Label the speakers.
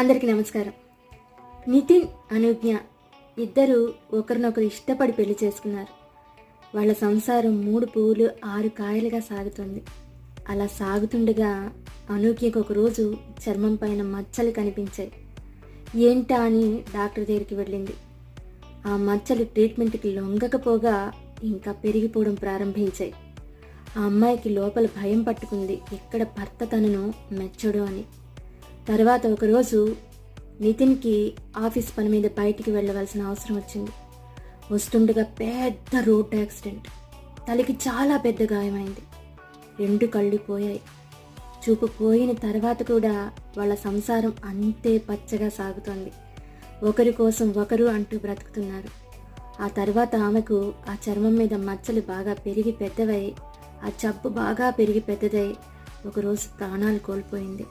Speaker 1: అందరికీ నమస్కారం. నితిన్, అనుజ్ఞ ఇద్దరు ఒకరినొకరు ఇష్టపడి పెళ్లి చేసుకున్నారు. వాళ్ళ సంసారం 3 పువ్వులు 6 కాయలుగా సాగుతుంది. అలా సాగుతుండగా అనుజ్ఞకు ఒకరోజు చర్మం పైన మచ్చలు కనిపించాయి. ఏంటా అని డాక్టర్ దగ్గరికి వెళ్ళింది. ఆ మచ్చలు ట్రీట్మెంట్కి లొంగకపోగా ఇంకా పెరిగిపోవడం ప్రారంభించాయి. ఆ అమ్మాయికి లోపల భయం పట్టుకుంది, ఎక్కడ భర్త తనను మెచ్చడు అని. తర్వాత ఒకరోజు నితిన్కి ఆఫీస్ పని మీద బయటికి వెళ్ళవలసిన అవసరం వచ్చింది. వస్తుండగా పెద్ద రోడ్ యాక్సిడెంట్. తలకి చాలా పెద్ద గాయమైంది. 2 కళ్ళు పోయాయి. చూపు పోయిన తర్వాత కూడా వాళ్ళ సంసారం అంతే పచ్చగా సాగుతోంది. ఒకరి కోసం ఒకరు అంటూ బ్రతుకుతున్నారు. ఆ తర్వాత ఆమెకు ఆ చర్మం మీద మచ్చలు బాగా పెరిగి పెద్దవై, ఆ జబ్బు బాగా పెరిగి పెద్దదై ఒకరోజు ప్రాణాలు కోల్పోయింది.